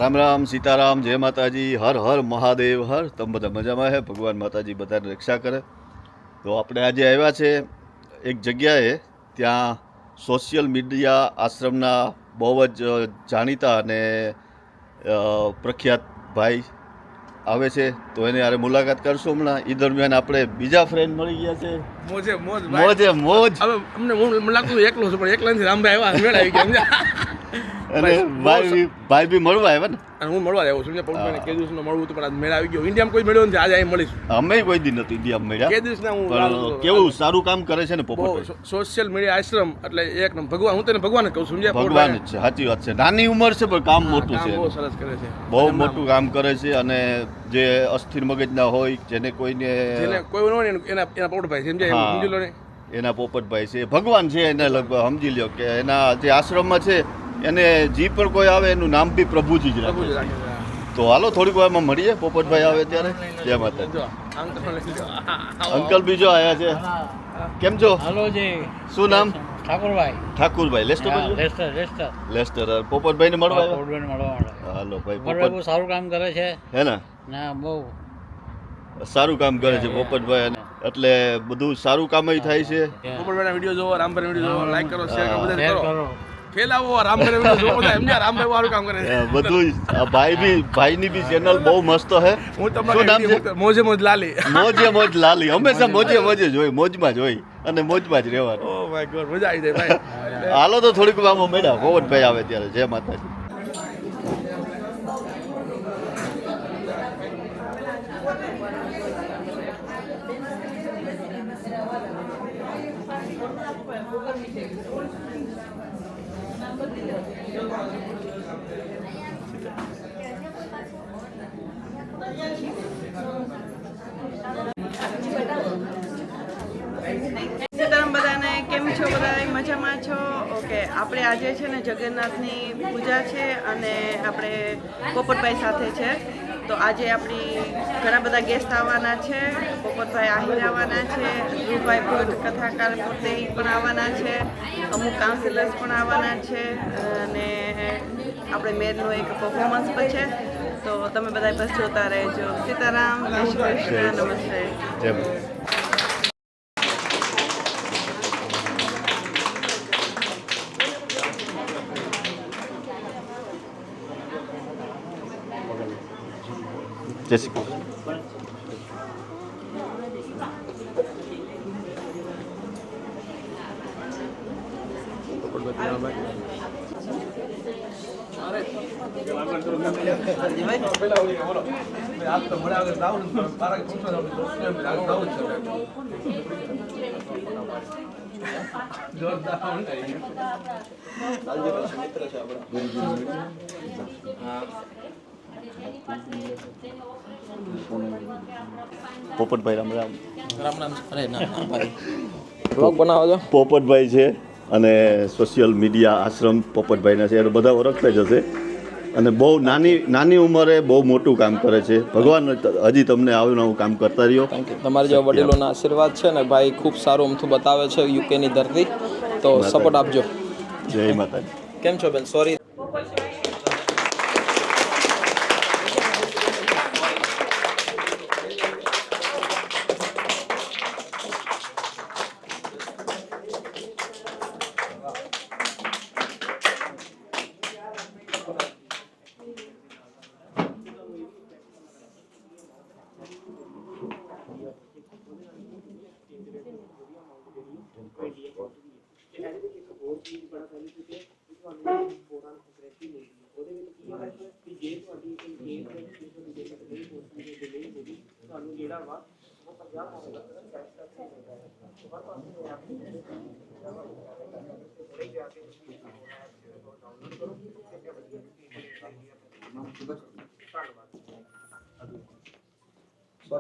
રામ રામ સીતારામ જય માતાજી હર હર મહાદેવ હર તમે બધા મજામાં હે ભગવાન માતાજી બધાને રક્ષા કરે તો આપણે આજે આવ્યા છે એક જગ્યાએ ત્યાં સોશિયલ મીડિયા આશ્રમના બહુ જ જાણીતા અને પ્રખ્યાત ભાઈ આવે છે તો એની હારે મુલાકાત કરશું હમણાં એ દરમિયાન આપણે બીજા ફ્રેન્ડ મળી ગયા છે મોજે મોજ મોજે મોજ હવે અમને લાગતું એકલો છું પણ એકલા નથી રામભાઈ આવ્યા મેળ આવી ગયા અને ભાઈ બી મળવા આવ્યા ને અને હું મળવા આવ્યો છું પવનભાઈને કે દિવસનો મળવું હતું પણ આજ મેળ આવી ગયો ઇન્ડિયામાં કોઈ મળ્યો નથી આજે અહીં મળીશું અમે કોઈ દી નથી ઇન્ડિયામાં મળ્યા કે દિવસના હું પણ કેવું સારું કામ કરે છે ને પોપટ સોશિયલ મીડિયા આશ્રમ એટલે એક ભગવાન હું તને ભગવાન જ કહું છું સમજ્યા ભગવાન જ છે સાચી વાત છે નાની ઉંમર છે પણ કામ મોટું છે બહુ સરસ કરે છે બહુ મોટું કામ કરે છે અને જે અસ્થિર મગજના હોય જેને કોઈને કોઈ ન હોય એના પોપટભાઈ સમજાય સમજી લો ને એના પોપટભાઈ છે ભગવાન છે એને લગભગ સમજી લ્યો કે એના જે આશ્રમમાં છે એને જી પણ કોઈ આવે એનું નામ બી પ્રભુજી જ રાખે છે તો હાલો થોડીક વારમાં મળીએ પોપટભાઈ આવે ત્યારે જય માતા અંકલ બીજો આયા છે કેમ છો હાલો જી શું નામ ઠાકુરભાઈ લેસ્ટર લેસ્ટર પોપટભાઈ ને મળવા આવ્યા હાલો ભાઈ પોપટ બહુ સારું કામ કરે છે હે ને ના બહુ સારું કામ કરે છે પોપટભાઈ એટલે બધું સારું કામ થાય છે પોપટભાઈના વિડીયો જોવો રામભાઈના વિડીયો જોવો લાઈક કરો શેર કરો બધા કરો ફેલાવો રામભાઈના વિડીયો જોવો બધા સમજ્યા રામભાઈ સારું કામ કરે છે બધું ભાઈની બી ચેનલ બહુ મસ્ત હે હું તમને મોજે મોજ લાલી મોજ લાલી હંમેશા મોજે જ હોય મોજમાં જ હોય અને મોજમાં જ રહેવાનું ઓ માય ગોડ મજા આવી જાય ભાઈ હાલો તો થોડીક વારમાં મળ્યા પોપટભાઈ આવે ત્યારે જય માતાજી સીતારામ બધાને કેમ છો બધા મજામાં છો ઓકે આપણે આજે છે ને જગન્નાથની પૂજા છે અને આપણે પોપટભાઈ સાથે છે તો આજે આપણી ઘણા બધા ગેસ્ટ આવવાના છે પોપટભાઈ આહિર આવવાના છે ધ્રુવભાઈ ભટ્ટ કથાકાર પોતે પણ આવવાના છે અમુક કાઉન્સિલર્સ પણ આવવાના છે અને આપણે મેરનું એક પરફોર્મન્સ પણ છે તો તમે બધા બસ જોતા રહેજો સીતારામ જય શ્રી કૃષ્ણ નમસ્તે જય શ્રી કૃષ્ણ પોપટભાઈ રામ રામ અરે ના ભાઈ બ્લોગ બનાવો છો પોપટભાઈ છે અને સોશિયલ મીડિયા આશ્રમ પોપટભાઈના છે એ બધા ઓળખતા જ હશે અને બહુ નાની ઉંમરે બહુ મોટું કામ કરે છે ભગવાન હજી તમને આવું નવું કામ કરતા રહ્યો તમારા જેવા વડીલોના આશીર્વાદ છે ને ભાઈ ખૂબ સારું અમથું બતાવે છે યુકેની ધરતી તો સપોર્ટ આપજો જય માતાજી કેમ છો બેન સોરી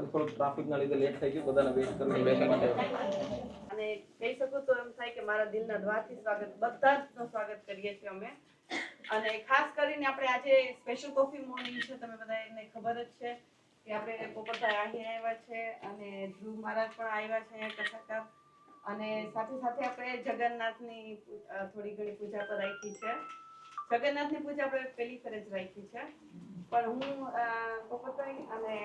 થોડું ટ્રાફિકના લીધે લેટ થઈ ગયું બધાને વેઇટ કરીને બેસવા માટે અને કહી શકું તો એમ થાય કે મારા દિલના દ્વારથી સ્વાગત બધા જનું સ્વાગત કરીએ છીએ અમે અને ખાસ કરીને આપણે આજે સ્પેશિયલ કોફી મોર્નિંગ છે તમે બધાને ખબર જ છે કે આપણે પોપટભાઈ આહિર આવ્યા છે અને ધ્રુવ મહારાજ પણ આવ્યા છે કથાકાર અને સાથે સાથે આપણે જગન્નાથની થોડી ઘણી પૂજા પર રાખી છે જગન્નાથની પૂજા આપણે પહેલી ફરજ રાખી છે, પણ હું પોપટભાઈ અને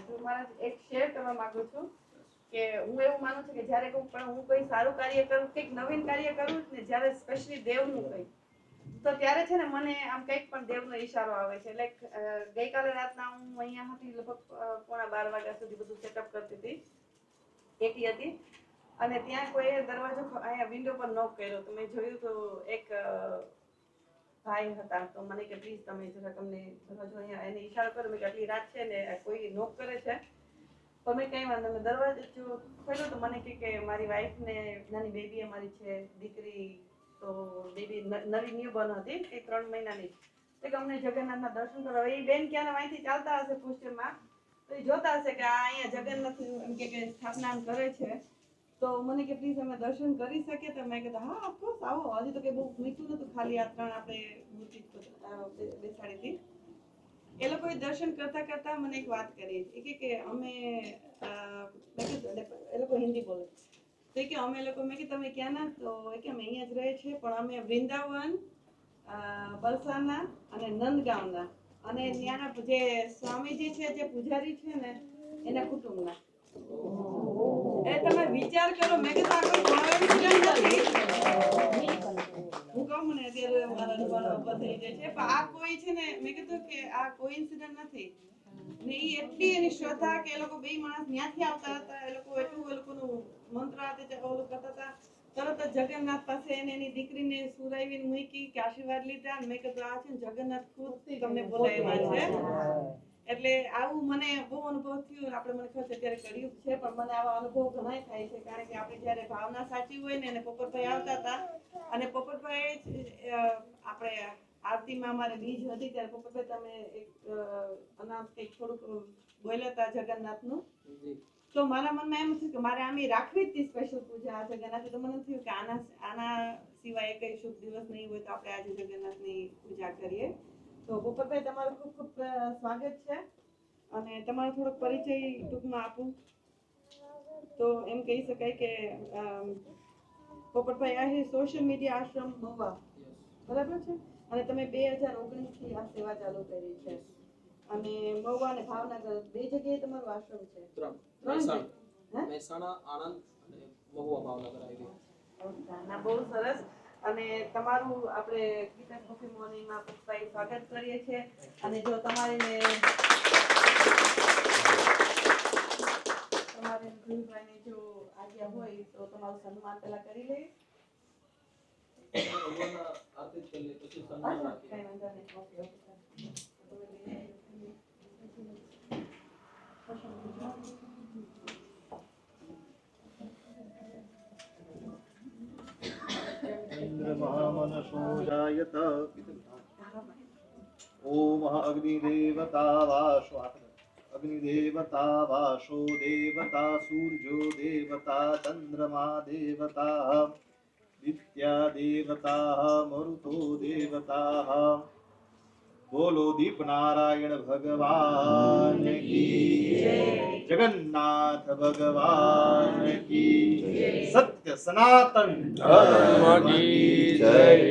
ધ્રુવ મહારાજ એક શેર કરવા માંગુ છું કે હું એવું માનું છું કે જ્યારે હું કોઈ સારું કાર્ય કરું, કંઈક નવીન કાર્ય કરું ને જ્યારે સ્પેશિયલી દેવનું કંઈક, તો ત્યારે છે ને મને આમ કંઈક પણ દેવનો ઈશારો આવે છે. લાઈક ગઈકાલે રાતના હું અહીંયા હતી, લગભગ 11:15 વાગ્યા સુધી બધું સેટઅપ કરતી હતી, એકલી હતી, અને ત્યાં કોઈ દરવાજો અહીંયા વિન્ડો પર નોક કર્યો. તો મેં જોયું તો એક ભાઈ હતા, તો મને કે પ્લીઝ તમે જરા તમને દરવાજો અહીંયા એને ઈશારો કરો. મેં કે આટલી રાત છે ને કોઈ નોક કરે છે, તો મેં કંઈ વાંધો નહીં, દરવાજો ખોલ્યો તો મને કે મારી વાઈફ ને નાની બેબી અમારી છે, દીકરી, તો બેબી નવી ન્યૂબોર્ન હતી, એ 3 મહિનાની, તો કે અમને જગન્નાથના દર્શન કરો. એ બેન ક્યાં અહીંથી ચાલતા હશે પુષ્ટિમાં, તો એ જોતા હશે કે આ અહીંયા જગન્નાથ એમ કે સ્થાપના કરે છે, તો મને કે પ્લીઝ અમે દર્શન કરી શકીએ. તો મેં કીધું હા ઓફકોર્સ આવો. હજી તો કે બહુ મીઠું નતું, ખાલી આ 3 આપણે મૂર્તિ બેસાડી હતી. એ લોકોએ દર્શન કરતા કરતા મને એક વાત કરી કે અમે એ લોકો હિન્દી બોલે, તો કે અમે લોકો, મેં કે તમે ક્યાંના? તો કે અમે અહીંયા જ રહે છે, પણ અમે વૃંદાવન, બલસાના અને નંદગાંવના, અને ત્યાંના જે સ્વામીજી છે, જે પૂજારી છે ને, એના કુટુંબના. એ તમે વિચાર કરો. મેં કીધું આ કોઈ કોઇન્સિડન્સ નથી. હું કહું મને અત્યારે મારા ઉભા થઈ જાય છે, પણ આ કોઈ છે ને, મેં કીધું કે આ કોઇન્સિડન્સ નથી. ને એ એટલી એની શ્રદ્ધા કે એ લોકો બે માણસ ત્યાંથી આવતા હતા, એ લોકો એટલું એ લોકોનું મંત્ર હાથે ઓલું કરતા હતા. તરત જ જગન્નાથ પાસે એને એની દીકરીને સુરાવીને મૂકી કે આશીર્વાદ લીધા. અને મેં કીધું આ છે ને જગન્નાથ ખુદ તમને બોલાવ્યા છે. એટલે આવું મને બહુ અનુભવ થયો. આપણે મને ખબર અત્યારે કર્યું છે, પણ મને આવા અનુભવ ઘણા થાય છે, કારણ કે આપણે જ્યારે ભાવના સાચી હોય ને, એને પોપટભાઈ આવતા હતા, અને પોપટભાઈ આપણે આરતીમાં અમારે બીજ હતી ત્યારે પોપટભાઈ તમે એક અનાજ કંઈક થોડુંક બોલ્યા હતા જગન્નાથનું, તો મારા મનમાં એમ થયું કે મારે આમ રાખવી જ હતી સ્પેશિયલ પૂજા જગન્નાથ. તો મને થયું કે આના સિવાય કઈ શુભ દિવસ નહીં હોય તો આપણે આજે જગન્નાથની પૂજા કરીએ. તો પોપટભાઈ તમારું ખૂબ ખૂબ સ્વાગત છે, અને તમારો થોડોક પરિચય ટૂંકમાં આપું તો એમ કહી શકાય કે પોપટભાઈ આ સોશિયલ મીડિયા આશ્રમ મહુવા, બરાબર છે, અને તમે 2019થી આ સેવા ચાલુ કરી છે, અને મહુવા અને ભાવનગર 2 જગ્યાએ તમારો આશ્રમ છે? 3 મહેસાણા, આણંદ અને મહુવા, ભાવનગર આવી. ના, બહુ સરસ. અને તમારું આપણે ગીતા કોફી મોર્નિંગમાં પુષ્પાઈ સ્વાગત કરીએ છીએ. અને જો તમારે ધ્રુવભાઈને જો આજ્ઞા હોય તો તમારું સન્માન પેલા કરી લઈએ. આરતી કરી લે પછી સન્માન રાખીએ. કઈ વાંધો નહીં. Okay okay. चंद्रमामनशोजायत ओम अग्निदेवता वाशो अग्निदेवता वाशो देवता सूर्यो देवता चंद्रमा देवता विद्या देवता मरुतो देवता. बोलो दीप नारायण भगवान की जगन्नाथ भगवान की सत्य सनातन धर्म की जय.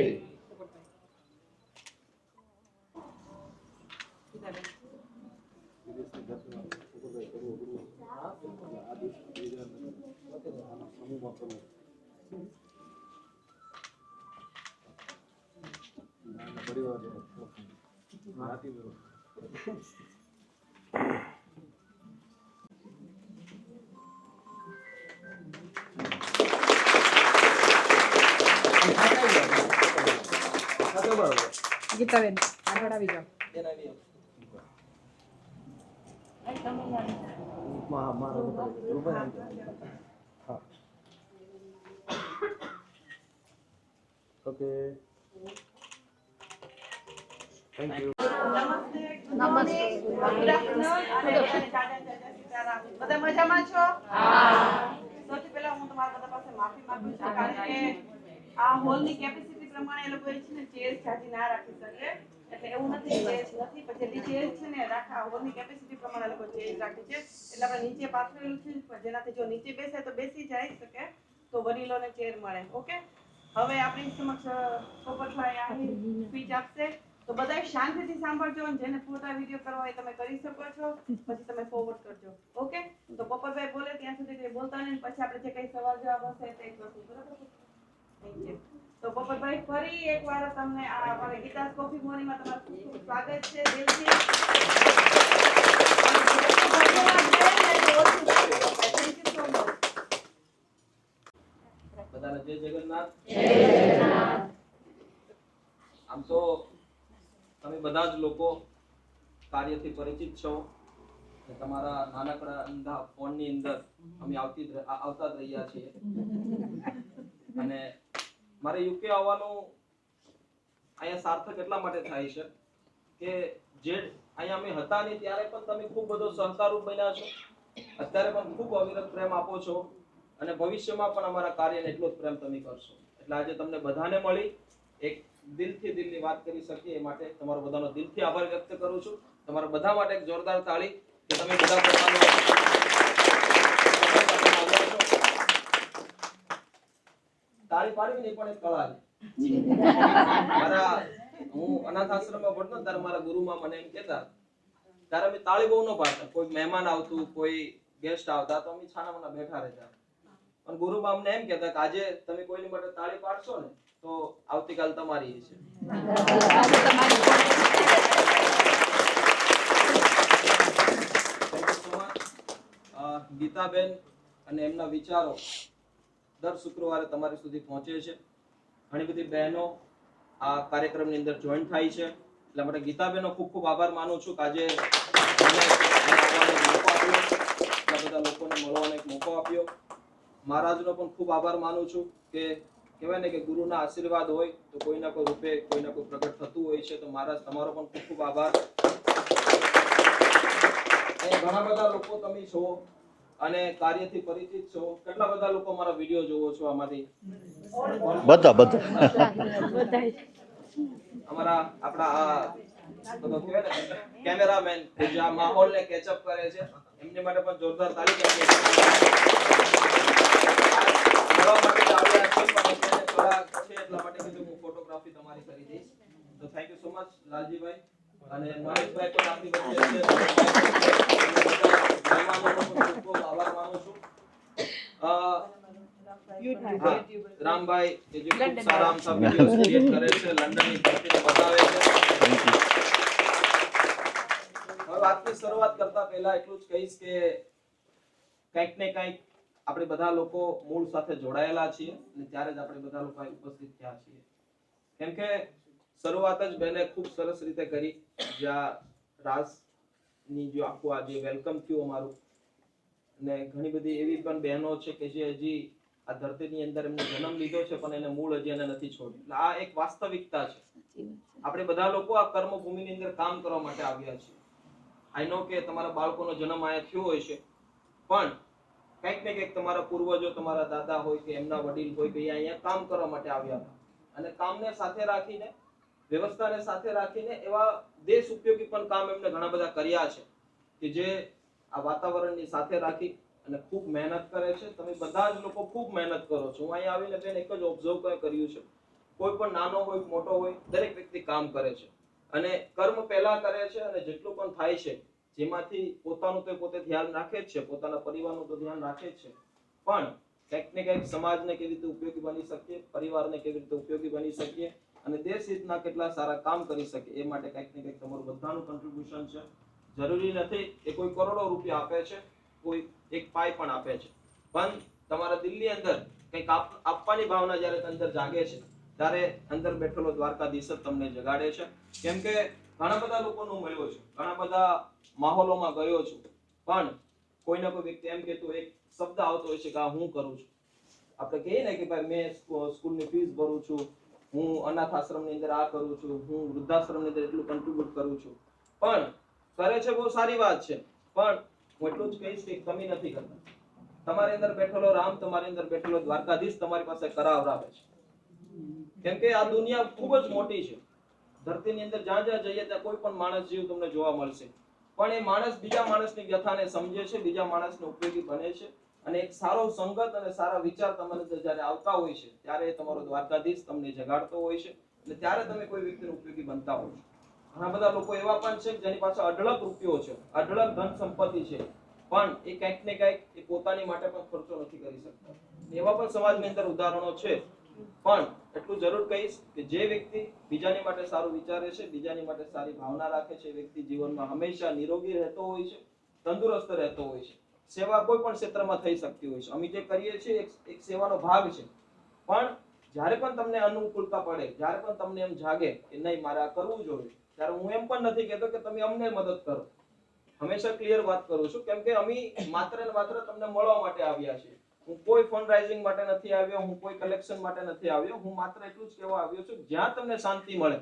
ગીતાબેન આગળ આવી જાઓ. Okay thank you. નમસ્તે. બધા મજામાં છો? સૌથી પહેલા હું તમારા બધા પાસે માફી માંગુ છું, કારણ કે આ હોલની કેપેસિટી પ્રમાણે એ લોકો છે ને ચેર જાજી ના રાખી શકે. એટલે એવું નથી ચેર નથી, પણ જેટલી ચેર છે ને રાખા હોલની કેપેસિટી પ્રમાણે લોકો ચેર રાખે છે. એટલે આપણે નીચે પાથરેલું છે, જેનાથી જો નીચે બેસે તો બેસી જાય શકે, તો વડીલોને ચેર મળે. ઓકે, હવે આપણી સમક્ષ પોપટભાઈ આહિર સ્પીચ આપશે. તો બધાય શાંતિથી સાંભળજો અને જેને ફોટા વિડીયો કરવા હોય તમે કરી શકો છો, પછી તમે ફોરવર્ડ કરજો. ઓકે, તો પોપટભાઈ બોલે ત્યાં સુધી કંઈ બોલતા નહીં, પછી આપણે જે કંઈ સવાલ જવાબ હશે તે કરશું. બરાબર? Thank you. તો પોપટભાઈ ફરી એકવાર તમને આ અમારી ગીતાસ કોફી મોર્નિંગમાં તમારું ખૂબ ખૂબ સ્વાગત છે દિલથી. Thank you so much. બધાને જય જગન્નાથ. આમ તો તમે બધા જ લોકો કાર્યથી પરિચિત છો. તમારા નાનકડા અંધા ફોનની અંદર અમે આવતા જ રહ્યા છીએ. અને મારે યુકે આવવાનું અહીંયા સાર્થક એટલા માટે થાય છે કે જે અહીંયા અમે હતા નહીં ત્યારે પણ તમે ખૂબ બધો સહકારરૂપ બન્યા છો. અત્યારે પણ ખૂબ અવિરત પ્રેમ આપો છો અને ભવિષ્યમાં પણ અમારા કાર્યને એટલો જ પ્રેમ તમે કરશો. એટલે આજે તમને બધાને મળી એક દિલની વાત કરી શકીએ એ માટે તમારો બધાનો દિલથી આભાર વ્યક્ત કરું છું. તમારા બધા માટે એક જોરદાર તાળી કે તમે બધા પોતાનો તાળી પાડવી નહીં પણ એક કળા છે. હું અનાથ આશ્રમમાં ભણતો ત્યારે મારા ગુરુમાં મને એમ કહેતા, ત્યારે અમે તાળી બહુ ન પાડતા. કોઈ મહેમાન આવતું, કોઈ ગેસ્ટ આવતા તો અમે છાનામાના બેઠા રહેતા. પણ ગુરુમાં અમને એમ કહેતા કે આજે તમે કોઈની માટે તાળી પાડશો ને તો આવતીકાલ તમારી છે. ગીતાબેન અને એમના વિચારો દર શુક્રવારે તમારી સુધી પહોંચે છે. ઘણી બધી બહેનો આ કાર્યક્રમની અંદર જોઈન થાય છે. એટલા માટે ગીતાબેનનો ખૂબ ખૂબ આભાર માનું છું કે આજે મને આવવાનો મોકો આપ્યો, એટલા બધા લોકોને મળવાનો એક મોકો આપ્યો. મહારાજનો પણ ખૂબ આભાર માનું છું કે કહેવાય ને કે ગુરુના આશીર્વાદ હોય તો કોઈના કોઈ રૂપે કોઈના કોઈ પ્રગટ થતું હોય છે. તો મહારાજ તમારો પણ ખૂબ ખૂબ આભાર. ઘણા બધા લોકો તમે છો અને કાર્યથી પરિચિત છો. કેટલા બધા લોકો મારા વિડીયો જોવો છો આમાંથી? બધા અમારા આપણા આ બધો કહેવાય ને કેમેરામેન જે આ માહોલને કેચઅપ કરે છે એમની માટે પણ જોરદાર તાળી આપીએ. મળવા માટે આવ્યા છે પણ અત્યારે થોડા છે એટલા માટે કીધું હું ફોટોગ્રાફી તમારી કરી દઈશ. તો thank you so much Laljibhai અને મહેશભાઈ પણ આપણી વચ્ચે છે. ખૂબ આભાર માનું છું. રામભાઈ કે જે ખૂબ સારા આમસા વિડિયોઝ ક્રિએટ કરે છે, લંડનની ધરતીને બતાવે છે. હવે વાતની શરૂઆત કરતા પહેલા એટલું જ કહીશ કે કંઈક ને કંઈક આપણે બધા લોકો મૂળ સાથે જોડાયેલા છીએ અને ત્યારે જ આપણે બધા લોકો ઉપસ્થિત થયા છીએ. કેમ કે શરૂઆત જ બેને ખૂબ સરસ રીતે કરી. જ્યાં રાસની જો આખું આ જે વેલકમ થયું અમારું, અને ઘણી બધી એવી પણ બહેનો છે કે જે હજી આ ધરતીની અંદર એમનો જન્મ લીધો છે પણ એને મૂળ હજી એને નથી છોડ્યું. એટલે આ એક વાસ્તવિકતા છે. આપણે બધા લોકો આ કર્મભૂમિની અંદર કામ કરવા માટે આવ્યા છીએ. આઈ નો કે તમારા બાળકોનો જન્મ અહીંયા થયો હોય છે, પણ કંઈક ને કંઈક તમારા પૂર્વજો, તમારા દાદા હોય કે એમના વડીલ હોય કે અહીંયા કામ કરવા માટે આવ્યા હતા. અને કામને સાથે રાખીને, વ્યવસ્થાને સાથે રાખીને એવા દેશ ઉપયોગી પણ કામ એમને ઘણા બધા કર્યા છે કે જે આ વાતાવરણની સાથે રાખી અને ખૂબ મહેનત કરે છે. તમે બધા જ લોકો ખૂબ મહેનત કરો છો. હું અહીંયા આવીને બેન એક જ ઓબ્ઝર્વ કર્યું છે, કોઈ પણ નાનો હોય મોટો હોય દરેક વ્યક્તિ કામ કરે છે અને કર્મ પહેલા કરે છે અને જેટલું પણ થાય છે જેમાંથી પોતાનું તો પોતે ધ્યાન રાખે જ છે, પોતાના પરિવારનું તો ધ્યાન રાખે જ છે, પણ કંઈક ને કંઈક સમાજને કેવી રીતે ઉપયોગી બની શકીએ, પરિવારને કેવી રીતે ઉપયોગી બની શકીએ અને દેશ હિતના કેટલા સારા કામ કરી શકીએ એ માટે કંઈક ને કંઈક તમારું બધાનું કન્ટ્રીબ્યુશન છે. જરૂરી નથી કે કોઈ કરોડો રૂપિયા આપે છે, કોઈ એક પાઈ પણ આપે છે, પણ તમારા દિલની અંદર કંઈક આપવાની ભાવના જ્યારે અંદર જાગે છે ત્યારે અંદર બેઠેલો દ્વારકાધીશ જ તમને જગાડે છે. કેમ કે ઘણા બધા લોકોનું મળ્યો છું, ઘણા બધા માહોલોમાં ગયો છું, પણ કોઈના કોઈ વ્યક્તિ એમ કહેતું એક શબ્દ આવતો હોય છે કે આ હું કરું છું. આપણે કહીએ ને કે ભાઈ મેં સ્કૂલની ફીસ ભરું છું, હું અનાથ આશ્રમની અંદર આ કરું છું, હું વૃદ્ધાશ્રમની અંદર એટલું કન્ટ્રીબ્યુટ કરું છું, પણ કરે છે બહુ સારી વાત છે, પણ હું એટલું જ કહીશ કે કમી નથી કરતા. તમારી અંદર બેઠેલો રામ, તમારી અંદર બેઠેલો દ્વારકાધીશ તમારી પાસે કરાવરાવે છે. કેમ કે આ દુનિયા ખૂબ જ મોટી છે. ધરતીની અંદર જ્યાં જ્યાં જઈએ ત્યાં કોઈ પણ માણસ જીવ તમને જોવા મળશે, પણ એ માણસ બીજા માણસની વ્યથાને સમજે છે, બીજા માણસને ઉપયોગી બને છે અને એક સારો સંગત અને સારા વિચાર તમારા અંદર જ્યારે આવતા હોય છે ત્યારે તમારો દ્વારકાધીશ તમને જગાડતો હોય છે અને ત્યારે તમે કોઈ વ્યક્તિને ઉપયોગી બનતા હોય છો. ઘણા બધા લોકો એવા પણ છે જેની પાસે અઢળક રૂપિયો છે, અઢળક ધન સંપત્તિ છે, પણ એ કંઈક ને કંઈક એ પોતાની માટે પણ ખર્ચો નથી કરી શકતા. એવા પણ સમાજની અંદર ઉદાહરણો છે. પણ એટલું જરૂર કહીશ કે જે વ્યક્તિ બીજાની માટે સારું વિચારે છે, બીજાની માટે સારી ભાવના રાખે છે, એ વ્યક્તિ જીવનમાં હંમેશા નિરોગી રહેતો હોય છે, તંદુરસ્ત રહેતો હોય છે. સેવા કોઈ પણ ક્ષેત્રમાં થઈ શકતી હોય છે. અમે જે કરીએ છીએ એક સેવાનો ભાગ છે. પણ જ્યારે પણ તમને અનુકૂળતા પડે, જ્યારે પણ તમને એમ જાગે કે નહીં મારે આ કરવું જોઈએ, ત્યારે હું એમ પણ નથી કહેતો કે તમે અમને મદદ કરો. હંમેશા ક્લિયર વાત કરું છું, કેમ કે અમે માત્ર ને માત્ર તમને મળવા માટે આવ્યા છીએ. હું કોઈ ફંડ રાઇઝિંગ માટે નથી આવ્યો, હું કોઈ કલેક્શન માટે નથી આવ્યો. હું માત્ર એટલું જ કહેવા આવ્યો છું જ્યાં તમને શાંતિ મળે,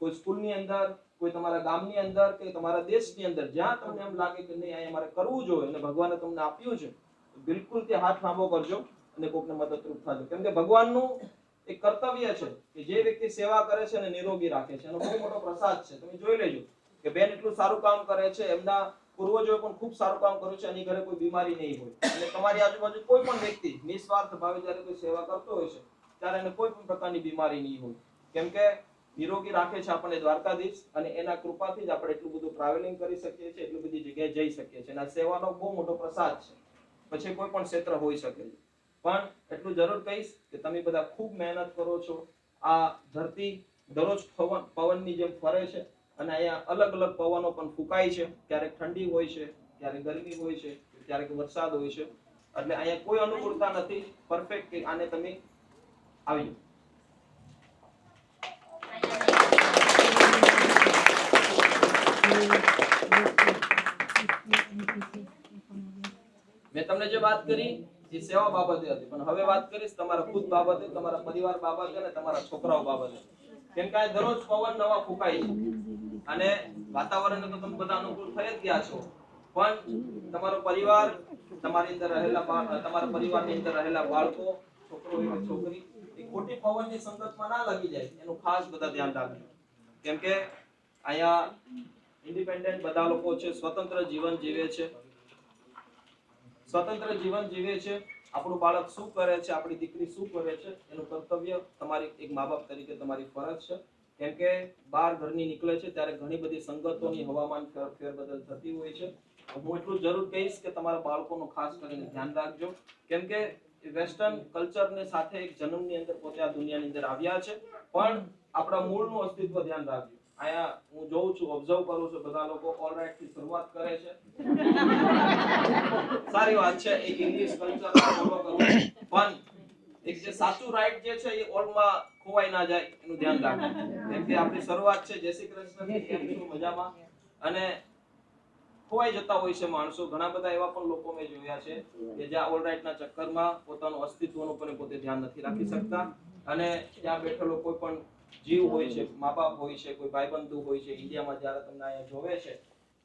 કોઈ સ્કૂલની અંદર, કોઈ તમારા ગામની અંદર કે તમારા દેશની અંદર, જ્યાં તમને એમ લાગે કે નહીં અહીંયા મારે કરવું જોઈએ અને ભગવાને તમને આપ્યું છે, બિલકુલ તે હાથ લાંબો કરજો અને કોકને મદદરૂપ થજો. કેમ કે ભગવાનનું એક કર્તવ્ય છે કે જે વ્યક્તિ સેવા કરે છે અને નિરોગી રાખે છે એનો બહુ મોટો પ્રસાદ છે. તમે જોઈ લેજો કે બેન એટલું સારું કામ કરે છે, એમના પૂર્વજોએ પણ ખૂબ સારું કામ કર્યું છે, એની ઘરે કોઈ બીમારી નહીં હોય. અને તમારી આજુબાજુ કોઈ પણ વ્યક્તિ નિસ્વાર્થ ભાવે જ્યારે કોઈ સેવા કરતો હોય છે ત્યારે એને કોઈ પણ પ્રકારની બીમારી નહીં હોય. કેમ કે નિરોગી રાખે છે આપણને દ્વારકાધીશ, અને એના કૃપાથી જ આપણે એટલું બધું ટ્રાવેલિંગ કરી શકીએ છીએ, એટલી બધી જગ્યાએ જઈ શકીએ છીએ. અને આ સેવાનો બહુ મોટો પ્રસાદ છે. પછી કોઈ પણ ક્ષેત્ર હોઈ શકે છે. પણ એટલું જરૂર કહીશ કે તમે બધા ખૂબ મહેનત કરો છો. આ ધરતી દરરોજ પવનની જેમ ફરે છે અને અહીંયા અલગ અલગ પવનો પણ ફૂંકાય છે. ક્યારેક ઠંડી હોય છે, ક્યારેક ગરમી હોય છે, ક્યારેક વરસાદ હોય છે. એટલે અહીંયા કોઈ અનુકૂળતા નથી પરફેક્ટ કે આને તમે આવી જાઓ. મેં તમને જે વાત કરી એ સેવા બાબતે હતી, પણ હવે વાત કરીશ તમારા ખુદ બાબતે, તમારા પરિવાર બાબતે અને તમારા છોકરાઓ બાબતે. કેમ કે દરરોજ પવન નવા ફૂંકાય છે અને વાતાવરણને તો તમે બધા અનુકૂળ થઈ જ ગયા છો, પણ તમારો પરિવાર, તમારી અંદર રહેલા તમારા પરિવારની અંદર રહેલા બાળકો, છોકરો હોય કે છોકરી, એ ખોટી પવનની સંગતમાં ના લાગી જાય એનું ખાસ બધા ધ્યાન રાખજો. કેમ કે અહીંયા ઇન્ડિપેન્ડન્ટ બધા લોકો છે, સ્વતંત્ર જીવન જીવે છે, સ્વતંત્ર જીવન જીવે છે. આપણું બાળક શું કરે છે, આપણી દીકરી શું કરે છે, એનું કર્તવ્ય તમારી એક મા બાપ તરીકે તમારી ફરજ છે. કેમ કે બહાર ઘરની નીકળે છે ત્યારે ઘણી બધી સંગતોની હવામાન ફેરબદલ થતી હોય છે. હું એટલું જરૂર કહીશ કે તમારા બાળકોનું ખાસ કરીને ધ્યાન રાખજો. કેમ કે વેસ્ટર્ન કલ્ચરની સાથે એક જન્મની અંદર પોતે આ દુનિયાની અંદર આવ્યા છે, પણ આપણા મૂળનું અસ્તિત્વ ધ્યાન રાખજો. અહીંયા હું જોઉં છું, ઓબ્ઝર્વ કરું છું, બધા લોકો ઓલરાઇટ થી શરૂઆત કરે છે. સારી વાત છે, એક ઇંગ્લિશ કલ્ચર ફોલો કરવું, પણ એક જે સાચું રાઈટ જે છે એ ઓલમાં ખોવાઈ ના જાય એનું ધ્યાન રાખજો. કેમ કે આપણી શરૂઆત છે જય શ્રી કૃષ્ણ, કેમ છો, મજામાં, અને ખોવાઈ જતા હોય છે માણસો. ઘણા બધા એવા પણ લોકો મેં જોયા છે કે જ્યાં ઓલરાઇટ ના ચક્કરમાં પોતાનું અસ્તિત્વનું પણ પોતે ધ્યાન નથી રાખી શકતા, અને ત્યાં બેઠેલો કોઈ પણ જીવ હોય છે, મા બાપ હોય છે, કોઈ ભાઈબંધુ હોય છે, ઇન્ડિયામાં જ્યારે તમને અહીંયા જોવે છે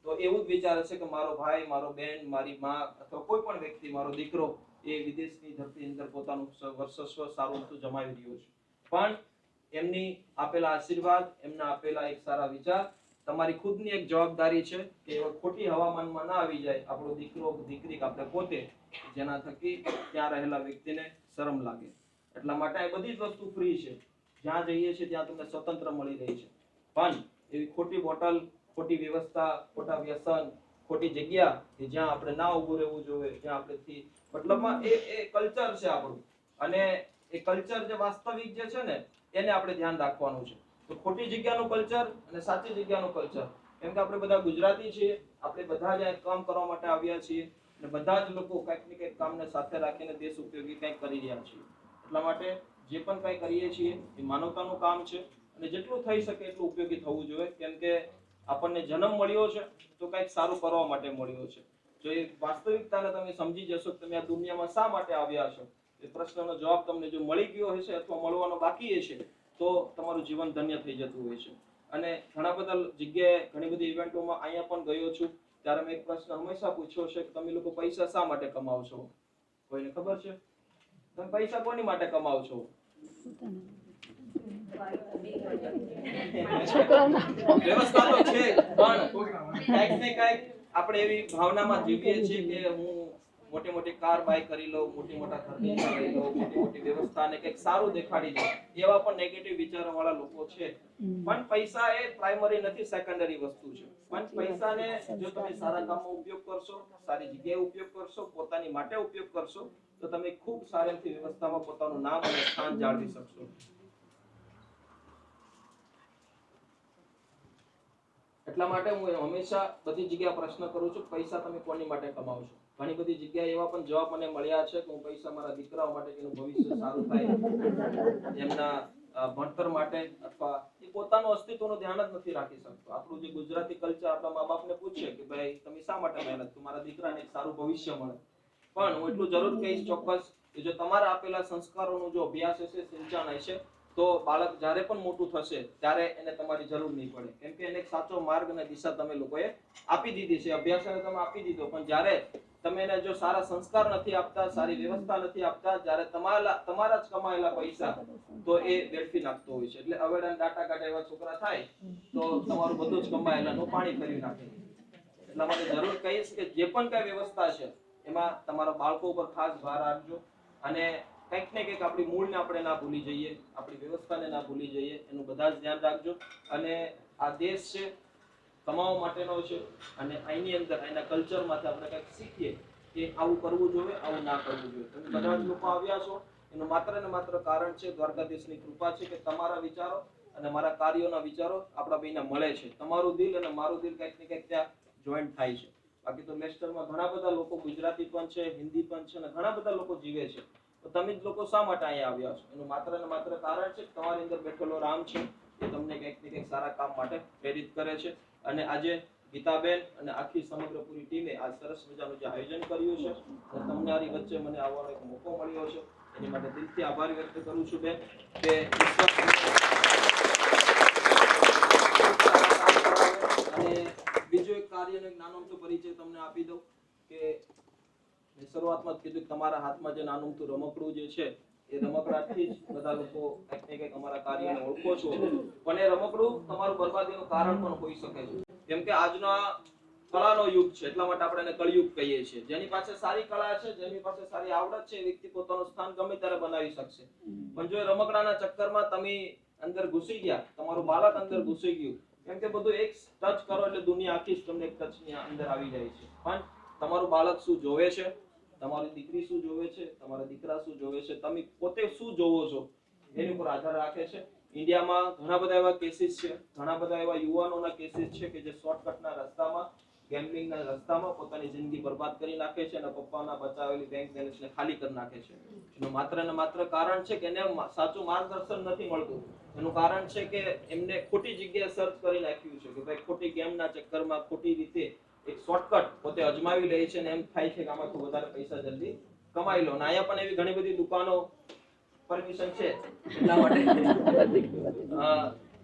તો એવું જ વિચારે છે કે મારો ભાઈ, મારો બેન, મારી માં અથવા કોઈ પણ વ્યક્તિ, મારો દીકરો એ વિદેશની ધરતી અંદર પોતાનું વર્ચસ્વ સારું જમાવી રહ્યો છે. પણ એમની આપેલા આશીર્વાદ, એમના આપેલા એક સારા વિચાર, તમારી ખુદની એક જવાબદારી છે કે એવા ખોટી હવામાનમાં ના આવી જાય આપણો દીકરો, દીકરી, આપણે પોતે, જેના થકી ત્યાં રહેલા વ્યક્તિને શરમ લાગે. એટલા માટે આ બધી જ વસ્તુ ફ્રી છે. જ્યાં જઈએ છીએ ત્યાં તમને સ્વતંત્ર મળી રહી છે. પણ એવી ખોટી બોટલ, ખોટી વ્યવસ્થા, ખોટા વ્યસન, ખોટી જગ્યા કે જ્યાં આપણે ના ઊભું રહેવું જોઈએ, જ્યાં આપણેથી મતલબમાં એ કલ્ચર છે આપણું, અને એ કલ્ચર જે વાસ્તવિક જે છે ને એને આપણે ધ્યાન રાખવાનું છે. તો ખોટી જગ્યાનું કલ્ચર અને સાચી જગ્યાનું કલ્ચર, કેમ કે આપણે બધા ગુજરાતી છીએ, આપણે બધા જ કામ કરવા માટે આવ્યા છીએ અને બધા જ લોકો કંઈક ને કંઈક કામને સાથે રાખીને દેશ ઉપયોગી કંઈક કરી રહ્યા છીએ. એટલા માટે જે પણ કંઈ કરીએ છીએ એ માનવતાનું કામ છે અને જેટલું થઈ શકે એટલું ઉપયોગી થવું જોઈએ. કેમ કે આપણને જન્મ મળ્યો છે તો કંઈક સારું કરવા માટે મળ્યો છે. જો એ વાસ્તવિકતાને તમે સમજી જશો કે તમે આ દુનિયામાં શા માટે આવ્યા છો, એ પ્રશ્નનો જવાબ તમને જો મળી ગયો હશે અથવા મળવાનો બાકી હશે તો તમારું જીવન ધન્ય થઈ જતું હોય છે. અને ઘણા બધા જગ્યાએ, ઘણી બધી ઇવેન્ટોમાં અહીંયા પણ ગયો છું ત્યારે મેં એક પ્રશ્ન હંમેશા પૂછ્યો છે કે તમે લોકો પૈસા શા માટે કમાવ છો? કોઈને ખબર છે? તમે પૈસા કોની માટે કમાવ છો? વ્યવસ્થા તો છે, પણ કંઈક ને કંઈક આપણે એવી ભાવનામાં જીવીએ છીએ કે હું મોટી મોટી કાર બાય કરી લો, મોટી મોટા ઘરની લઈ લો, મોટી મોટી વ્યવસ્થાને કંઈક સારું દેખાડી દો, એવા પણ નેગેટિવ વિચારો વાળા લોકો છે. પણ પૈસા એ પ્રાઇમરી નથી, સેકન્ડરી વસ્તુ છે. પણ પૈસાને જો તમે સારા કામમાં ઉપયોગ કરશો, સારી જગ્યાએ ઉપયોગ કરશો, પોતાની માટે ઉપયોગ કરશો, તો તમે ખૂબ સારી વ્યવસ્થામાં પોતાનું નામ અને સ્થાન જાળવી શકશો. એટલા માટે હું હંમેશા બધી જગ્યાએ પ્રશ્ન કરું છું, પૈસા તમે કોની માટે કમાવશો? ઘણી બધી જગ્યાએ એવા પણ જવાબ મને મળ્યા છે કે હું પૈસા મારા દીકરાઓ માટે, કે એનું ભવિષ્ય સારું થાય, એમના ભણતર માટે, અથવા એ પોતાનું અસ્તિત્વનું ધ્યાન જ નથી રાખી શકતો. આપણું જે ગુજરાતી કલ્ચર આપણા મા બાપને પૂછે કે ભાઈ તમે શા માટે મહેનત કરો? મારા દીકરાને એક સારું ભવિષ્ય મળે. પણ હું એટલું જરૂર કહીશ ચોક્કસ કે જો તમારા આપેલા સંસ્કારોનો જો અભ્યાસ હશે, સિંચન હશે, તો બાળક જ્યારે પણ મોટું થશે ત્યારે એને તમારી જરૂર નહીં પડે. કેમ કે એને એક સાચો માર્ગ અને દિશા તમે લોકોએ આપી દીધી છે, અભ્યાસ તમે આપી દીધો. પણ જ્યારે તમે એને જો સારા સંસ્કાર નથી આપતા, સારી વ્યવસ્થા નથી આપતા, જ્યારે તમારા જ કમાયેલા પૈસા તો એ વેડફી નાખતો હોય છે. એટલે અવેડા ડાટા કાઢે એવા છોકરા થાય તો તમારું બધું જ કમાયેલાનું પાણી ફેરવી નાખે. એટલા માટે જરૂર કહીશ કે જે પણ કઈ વ્યવસ્થા છે એમાં તમારા બાળકો ઉપર ખાસ ભાર આપજો, અને કંઈક ને કંઈક આપણી મૂળને આપણે ના ભૂલી જઈએ, આપણી વ્યવસ્થાને ના ભૂલી જઈએ, એનું બધા જ ધ્યાન રાખજો. અને આ દેશ છે કમાવા માટેનો છે, અને અહીંની અંદર અહીંના કલ્ચરમાંથી આપણે કંઈક શીખીએ કે આવું કરવું જોઈએ, આવું ના કરવું જોઈએ. તમે બધા જ લોકો આવ્યા છો એનું માત્ર ને માત્ર કારણ છે દ્વારકાધીશની કૃપા છે કે તમારા વિચારો અને મારા કાર્યોના વિચારો આપણા બેયના મળે છે. તમારું દિલ અને મારું દિલ કંઈક ને કંઈક ત્યાં જોઈન્ટ થાય છે. બાકી તો લેસ્ટરમાં ઘણા બધા લોકો ગુજરાતી પણ છે, હિન્દી પણ છે, અને ઘણા બધા લોકો જીવે છે. તો તમે જ લોકો શા માટે અહીંયા આવ્યા છો? એનું માત્ર ને માત્ર કારણ છે તમારી અંદર બેઠેલો રામ છે, એ તમને કંઈક ને કંઈક સારા કામ માટે પ્રેરિત કરે છે. અને આજે ગીતાબેન અને આખી સમગ્ર પૂરી ટીમે આ સરસ મજાનું જે આયોજન કર્યું છે, અને તમારી વચ્ચે મને આવવાનો એક મોકો મળ્યો છે, એની માટે દિલથી આભાર વ્યક્ત કરું છું બેન. કે અને બીજો એક કાર્યનો એક નાનો અમથો પરિચય તમને આપી દઉં કે શરૂઆતમાં જ કીધું કે તમારા હાથમાં જે નાનું અમથું રમકડું જે છે એ રમકડાથી જ બધા લોકો કંઈક ને કંઈક અમારા કાર્યને ઓળખો છો. પણ એ રમકડું તમારું બરબાદીનું કારણ પણ હોઈ શકે છે. કેમ કે આજનો કળાનો યુગ છે, એટલા માટે આપણે એને કળયુગ કહીએ છીએ. જેની પાસે સારી કળા છે, જેની પાસે સારી આવડત છે, એ વ્યક્તિ પોતાનું સ્થાન ગમે ત્યારે બનાવી શકશે. પણ જો એ રમકડાના ચક્કરમાં તમે અંદર ઘૂસી ગયા, તમારું બાળક અંદર ઘૂસી ગયું, કેમ કે બધું એક ટચ કરો એટલે દુનિયા આખી જ તમને એક ટચની અંદર આવી જાય છે. પણ તમારું બાળક શું જોવે છે, તમારી દીકરી શું જોવે છે, તમારા દીકરા શું જોવે છે, તમે પોતે શું જોવો છો, એની ઉપર આધાર રાખે છે. ઇન્ડિયામાં ઘણા બધા એવા કેસીસ છે, ઘણા બધા એવા યુવાનોના કેસીસ છે કે જે શોર્ટકટના રસ્તામાં, ગેમ્બલિંગના રસ્તામાં પોતાની જિંદગી બરબાદ કરી નાખે છે અને પપ્પાના બચાવેલી બેંક બેલેન્સને ખાલી કરી નાખે છે. એનું માત્ર ને માત્ર કારણ છે કે એને સાચું માર્ગદર્શન નથી મળતું. એનું કારણ છે કે એમને ખોટી જગ્યાએ સર્ચ કરી નાખ્યું છે કે ભાઈ ખોટી ગેમના ચક્કરમાં ખોટી રીતે એક શોર્ટકટ પોતે અજમાવી લે છે, અને એમ થાય છે કે આમાંથી વધારે પૈસા જલ્દી કમાઈ લો. અને અહીંયા પણ એવી ઘણી બધી દુકાનો પરમિશન છે, એટલા માટે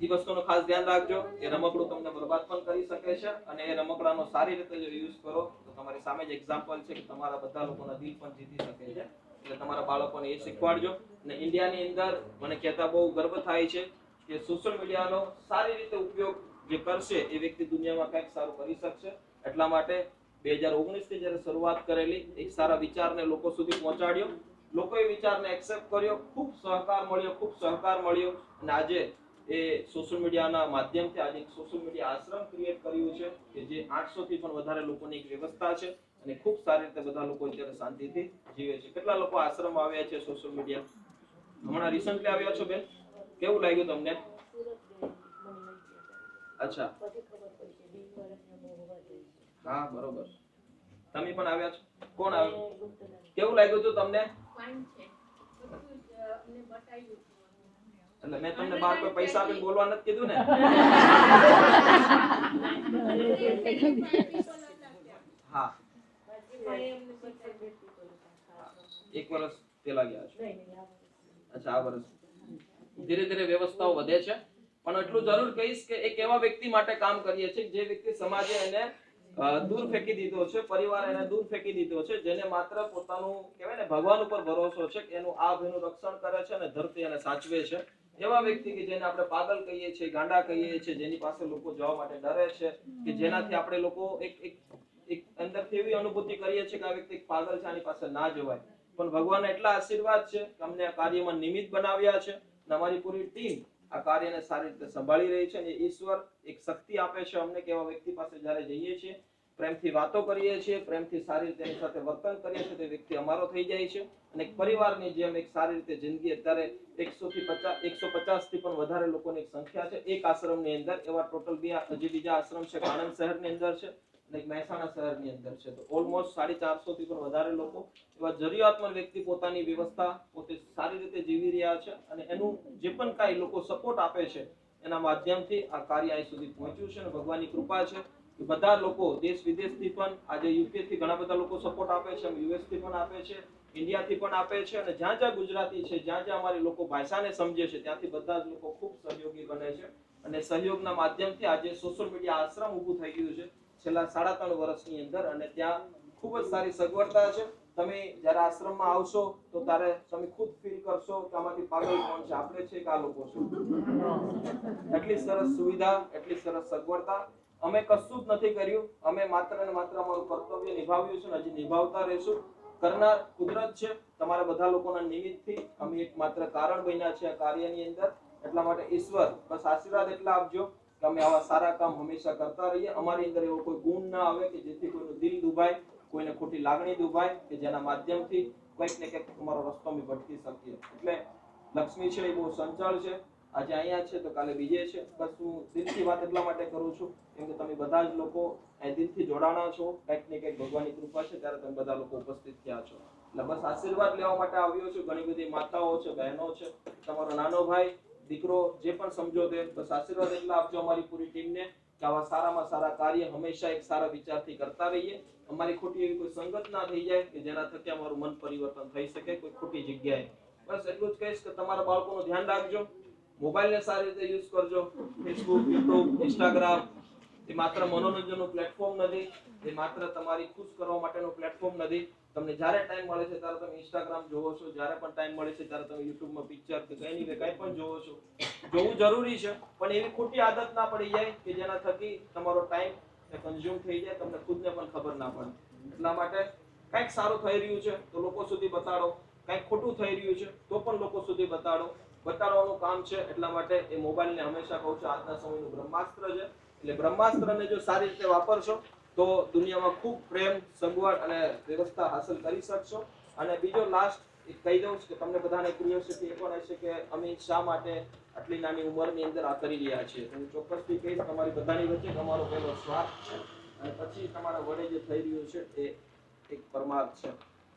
એ વસ્તુનો ખાસ ધ્યાન રાખજો. એ રમકડું તમને બરબાદ પણ કરી શકે છે, અને એ રમકડાનો સારી રીતે જો યુઝ કરો તો તમારી સામે જ એક્ઝામ્પલ છે કે તમારા બધા લોકોના દિલ પણ જીતી શકે છે. એટલે તમારા બાળકોને એ શીખવાડજો. અને ઇન્ડિયાની અંદર મને કહેતા બહુ ગર્વ થાય છે કે સોશિયલ મીડિયાનો સારી રીતે ઉપયોગ જે કરશે એ વ્યક્તિ દુનિયામાં કંઈક સારું કરી શકશે. એટલા માટે 2019 થી જ્યારે શરૂઆત કરેલી એક સારા વિચારને લોકો સુધી પહોંચાડ્યો, લોકોએ વિચારને એક્સેપ્ટ કર્યો, ખૂબ સહકાર મળ્યો, અને આજે એ સોશિયલ મીડિયાના માધ્યમથી આજે એક સોશિયલ મીડિયા આશ્રમ ક્રિએટ કર્યું છે કે જે 800 થી પણ વધારે લોકોની એક વ્યવસ્થા છે, અને ખૂબ સારી રીતે બધા લોકો અત્યારે શાંતિથી જીવે છે. કેટલા લોકો આશ્રમ આવ્યા છે સોશિયલ મીડિયા? હમણાં રિસન્ટલી આવ્યા છો બેન? કેવું લાગ્યું તમને? અચ્છા, હા બરોબર. તમે પણ આવ્યા છો? કોણ આવ્યું? કેવું લાગ્યું હતું તમને? એટલે મેં તમને બાર કોઈ પૈસા આપીને બોલવા નથી કીધું ને? હા, 1 વર્ષ પેલા ગયા છો? અચ્છા, આ વર્ષ. ધીરે ધીરે વ્યવસ્થાઓ વધે છે, પણ એટલું જરૂર કહીશ કે એક એવા વ્યક્તિ માટે કામ કરીએ છીએ જે વ્યક્તિ સમાજે એને દૂર ફેંકી દીધો છે, પરિવાર એને દૂર ફેંકી દીધો છે, જેને માત્ર પોતાનું કહેવાય ને ભગવાન ઉપર ભરોસો છે કે એનું એનું રક્ષણ કરે છે અને ધરતી એને સાચવે છે. એવા વ્યક્તિ કે જેને આપણે પાગલ કહીએ છીએ, ગાંડા કહીએ છીએ, જેની પાસે લોકો જવા માટે ડરે છે, કે જેનાથી આપણે લોકો એક અંદરથી એવી અનુભૂતિ કરીએ છીએ કે આ વ્યક્તિ પાગલ છે, આની પાસે ના જવાય, પણ ભગવાનના એટલા આશીર્વાદ છે કે અમને આ કાર્યમાં નિમિત્ત બનાવ્યા છે અને અમારી પૂરી ટીમ આ કાર્યને સારી રીતે સંભાળી રહી છે. અને ઈશ્વર એક શક્તિ આપે છે અમને કે એવા વ્યક્તિ પાસે જ્યારે જઈએ છીએ, પ્રેમથી વાતો કરીએ છીએ, પ્રેમથી સારી રીતે એની સાથે વર્તન કરીએ છીએ, તે વ્યક્તિ અમારો થઈ જાય છે અને એક પરિવારની જેમ એક સારી રીતે જિંદગી. અત્યારે 150 થી પણ વધારે લોકોની એક સંખ્યા છે એક આશ્રમની અંદર. એવા ટોટલ બીજા આશ્રમ છે, આણંદ શહેરની અંદર છે અને એક મહેસાણા શહેરની અંદર છે. તો ઓલમોસ્ટ 450 થી પણ વધારે લોકો એવા જરૂરિયાતમંદ વ્યક્તિ પોતાની વ્યવસ્થા પોતે સારી રીતે જીવી રહ્યા છે અને એનું જે પણ કાંઈ લોકો સપોર્ટ આપે છે એના માધ્યમથી આ કાર્ય અહીં સુધી પહોંચ્યું છે. અને ભગવાનની કૃપા છે કે બધા લોકો દેશ વિદેશથી પણ, આજે યુકે થી ઘણા બધા લોકો સપોર્ટ આપે છે, યુએસ થી પણ આપે છે, ઇન્ડિયાથી પણ આપે છે અને જ્યાં જ્યાં ગુજરાતી છે, જ્યાં જ્યાં અમારી લોકો ભાષાને સમજે છે, ત્યાંથી બધા જ લોકો ખૂબ સહયોગી બને છે. અને સહયોગના માધ્યમથી આજે સોશિયલ મીડિયા આશ્રમ ઊભું થઈ ગયું છે છેલ્લા 3.5 વર્ષની અંદર. અને ત્યાં ખૂબ જ સારી સગવડતા છે. તમે જ્યારે આશ્રમમાં આવશો તો ત્યારે તમે ખુદ ફીલ કરશો કે આમાંથી પાગલ કોણ છે, આપણે છે કે આ લોકો છે. એટલી સરસ સુવિધા, એટલી સરસ સગવડતા. અમે કશું જ નથી કર્યું, અમે માત્ર ને માત્ર અમારું કર્તવ્ય નિભાવ્યું છે અને હજી નિભાવતા રહેશું. કરનાર કુદરત છે, તમારા બધા લોકોના નિમિત્તથી અમે એક માત્ર કારણ બન્યા છે આ કાર્યની અંદર. એટલા માટે ઈશ્વર બસ આશીર્વાદ એટલા આપજો કે અમે આવા સારા કામ હંમેશા કરતા રહીએ. અમારી અંદર એવો કોઈ ગુણ ના આવે કે જેથી કોઈનું દિલ દુભાય, કોઈને ખોટી લાગણી દુભાય, કે જેના માધ્યમથી કંઈક ને કંઈક તમારો રસ્તો અમે ભટકી શકીએ. એટલે લક્ષ્મી છે એ બહુ સંચળ છે. આજે અહીંયા છે તો કાલે બીજે છે. બસ હું દિલથી વાત એટલા માટે કરું છું કેમ કે તમે બધા જ લોકો અહીં દિલથી જોડાણા છો. કંઈક ને કંઈક ભગવાનની કૃપા છે ત્યારે તમે બધા લોકો ઉપસ્થિત થયા છો. એટલે બસ આશીર્વાદ લેવા માટે આવ્યો છું. ઘણી બધી માતાઓ છે, બહેનો છે, તમારો નાનો ભાઈ, દીકરો, જે પણ સમજો તે બસ આશીર્વાદ એટલા આપજો અમારી પૂરી ટીમને કે આવા સારામાં સારા કાર્ય હંમેશા એક સારા વિચારથી કરતા રહીએ. અમારી ખોટી એવી કોઈ સંગત ના થઈ જાય કે જેના થકી અમારું મન પરિવર્તન થઈ શકે કોઈ ખોટી જગ્યાએ. બસ એટલું જ કહીશ કે તમારા બાળકોનું ધ્યાન રાખજો, મોબાઈલને સારી રીતે યુઝ કરજો. ફેસબુક, યુટ્યુબ, ઇન્સ્ટાગ્રામ એ માત્ર મનોરંજનનું પ્લેટફોર્મ નથી, એ માત્ર તમારી ખુશ કરવા માટેનું પ્લેટફોર્મ નથી. તમને જ્યારે ટાઈમ મળે છે ત્યારે તમે ઇન્સ્ટાગ્રામ જોવો છો, જ્યારે પણ ટાઈમ મળે છે ત્યારે તમે યુટ્યુબમાં પિક્ચર કે કંઈ પણ જોવો છો. જોવું જરૂરી છે પણ એવી ખોટી આદત ના પડી જાય કે જેના થકી તમારો ટાઈમ કન્ઝ્યુમ થઈ જાય, તમને ખુદને પણ ખબર ના પડે. એટલા માટે કંઈક સારું થઈ રહ્યું છે તો લોકો સુધી બતાડો, કંઈક ખોટું થઈ રહ્યું છે તો પણ લોકો સુધી બતાડો. બતાડવાનું કામ છે. એટલા માટે એ મોબાઈલને હંમેશા કહું છું આજના સમયનું બ્રહ્માસ્ત્ર છે. એટલે બ્રહ્માસ્ત્રને જો સારી રીતે વાપરશો તો દુનિયામાં ખૂબ પ્રેમ, સગવડ અને વ્યવસ્થા હાંસલ કરી શકશો. અને બીજો લાસ્ટ એક કહી દઉં કે તમને બધાને ક્યુરિયોસિટી એ પણ હશે કે અમે શા માટે આટલી નાની ઉંમરની અંદર આ કરી રહ્યા છીએ. હું ચોક્કસથી કહીશ તમારી બધાની વચ્ચે અમારો પહેલો સ્વાર્થ છે અને પછી તમારા વડે જે થઈ રહ્યું છે એ એક પરમાર્થ છે.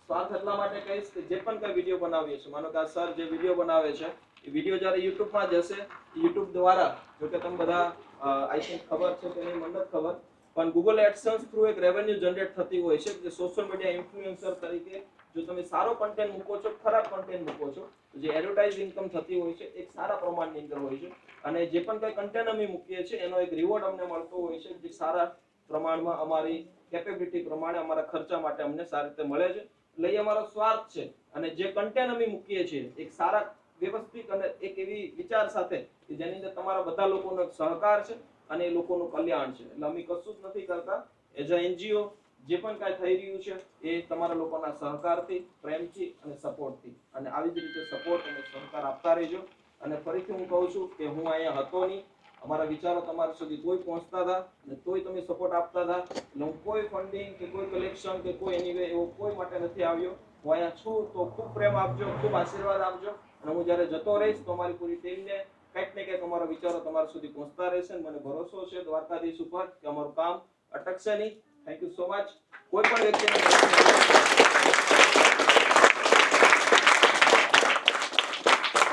સ્વાર્થ એટલા માટે કહીશ કે જે પણ કઈ વિડીયો બનાવીએ છીએ, માનો કે આ સર જે વિડીયો બનાવે છે એ વિડીયો જ્યારે યુટ્યુબમાં જશે, યુટ્યુબ દ્વારા, જો કે તમે બધા આઈ થિંક ખબર છે કે નહીં મને નથી ખબર, પણ ગૂગલ એડસન્સ થ્રુ એક રેવન્યુ જનરેટ થતી હોય છે જે સોશિયલ મીડિયા ઇન્ફ્લુએન્સર તરીકે જો તમે સારો કન્ટેન્ટ મૂકો છો, ખરાબ કન્ટેન્ટ મૂકો છો, જે એડવર્ટાઇઝ ઇન્કમ થતી હોય છે એક સારા પ્રમાણની અંદર હોય છે. અને જે પણ કઈ કન્ટેન્ટ અમે મૂકીએ છીએ એનો એક રિવોર્ડ અમને મળતો હોય છે જે સારા પ્રમાણમાં અમારી કેપેબિલિટી પ્રમાણે અમારા ખર્ચા માટે અમને સારી રીતે મળે છે. એટલે એ અમારો સ્વાર્થ છે. અને જે કન્ટેન્ટ અમે મૂકીએ છીએ એક સારા વ્યવસ્થિત અને એક એવી વિચાર સાથે કે જેની અંદર તમારા બધા લોકોનો સહકાર છે અને એ લોકોનું કલ્યાણ છે. એટલે અમે કશું જ નથી કરતા. એઝ અ એનજીઓ જે પણ કાંઈ થઈ રહ્યું છે એ તમારા લોકોના સહકારથી, પ્રેમથી અને સપોર્ટથી, અને આવી જ રીતે સપોર્ટ અને સહકાર આપતા રહેજો. અને ફરીથી હું કહું છું કે હું અહીંયા હતો નહીં, અમારા વિચારો તમારા સુધી કોઈ પહોંચતા હતા અને તોય તમે સપોર્ટ આપતા હતા. એટલે હું કોઈ ફંડિંગ કે કોઈ કલેક્શન કે કોઈ એની વે એવો કોઈ માટે નથી આવ્યો. હું અહીંયા છું તો ખૂબ પ્રેમ આપજો, ખૂબ આશીર્વાદ આપજો. અને હું જ્યારે જતો રહીશ તો અમારી પૂરી ટીમને કંઈક ને કંઈક અમારા વિચારો તમારા સુધી પહોંચતા રહેશે. મને ભરોસો છે દ્વારકાધીશ ઉપર કે અમારું કામ અટકશે નહીં. Thank you so much. કોઈ પણ વ્યક્તિને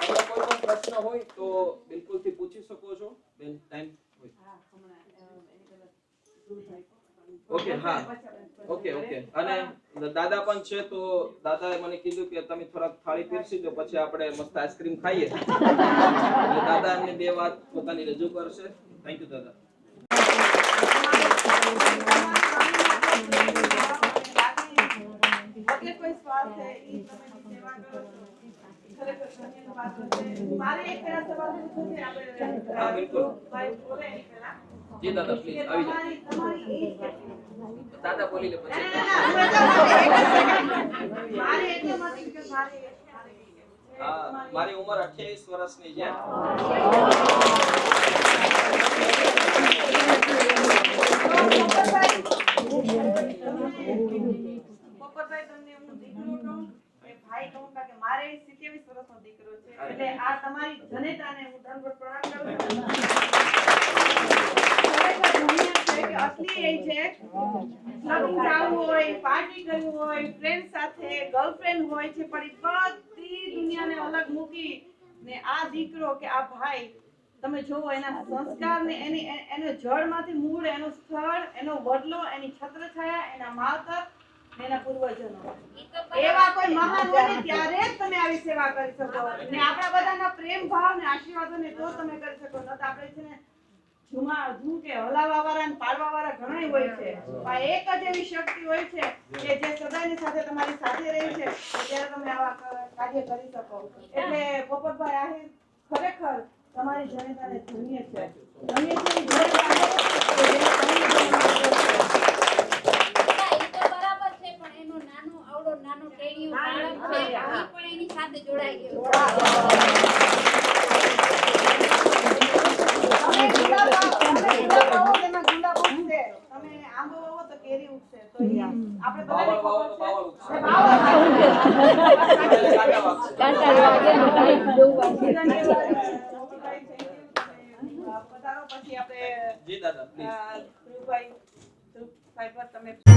કોઈ પણ પ્રશ્ન હોય તો બિલકુલથી પૂછી શકો છો. બેન ટાઈમ ઓકે, હા, ઓકે. અને દાદા પણ છે તો દાદાએ મને કીધું કે તમે થોડાક થાળી પીરસી દો પછી આપણે મસ્ત આઈસ્ક્રીમ ખાઈએ. એટલે દાદા એમને બે વાત પોતાની રજૂ કરશે. થેન્ક યુ દાદા. કોઈ સ્વાર્થ છે ઈ તમે સેવા કરો છો. ખરેખર ધન્યવાદ છે. મારે એક પેલા સવાલ છે આપણે હા બિલકુલ. ભાઈ બોલે એની પહેલા જી દાદા પ્લીઝ આવી જાઓ. તમારી એજ કેટલી? દાદા બોલી લે પછી મારે એટલું નથી કે મારે હા મારી ઉંમર 28 વર્ષની છે પોપટભાઈ તમને હું દીકરો કહું કે ભાઈ કહું કારણ કે મારે 27 વર્ષનો દીકરો છે એટલે આ તમારી જનેતાને હું દંડવત પ્રણામ કરું છું ખરેખર દુનિયા છે કે અસલી એ છે લગ્ન જાવું હોય પાર્ટી કરવું હોય ફ્રેન્ડ સાથે ગર્લફ્રેન્ડ હોય છે પણ એ બધી દુનિયાને અલગ મૂકી ને આ દીકરો કે આ ભાઈ તમે જોવો એના સંસ્કાર ને એનો જળમાંથી મૂળ એનું સ્થળ એનો વડલો એની છત્રછાયા એના માવતર ને એના પૂર્વજનો એવા કોઈ મહાન હોય ને ત્યારે જ તમે આવી સેવા કરી શકો ને આપણા બધાના પ્રેમ ભાવ ને આશીર્વાદોને તો તમે કરી શકો ન તો આપણે છે ને ઝૂમ કે હલાવા વાળા ને પાડવા વાળા ઘણા હોય છે પણ એક જ એવી શક્તિ હોય છે કે જે સદાયની સાથે તમારી સાથે રહે છે ત્યારે તમે આવા કાર્ય કરી શકો એટલે પોપટભાઈ આહિર ખરેખર તમારી જનતાને ધન્ય છે ધન્ય છે ઈ જનતા કે જેને તમને બરાબર છે પણ એનો નાનો ટેણીયો બાળક છે એ પણ એની સાથે જોડાઈ ગયો તમે ગુલાબ તેમાં ગુલાબ ઉગશે તમે આંબો વાવો તો કેરી ઉગશે તો ઈ આપણે બધાને ખબર છે પધારો પછી આપણે જી દાદા પ્લીઝ ધ્રુવભાઈ પર તમે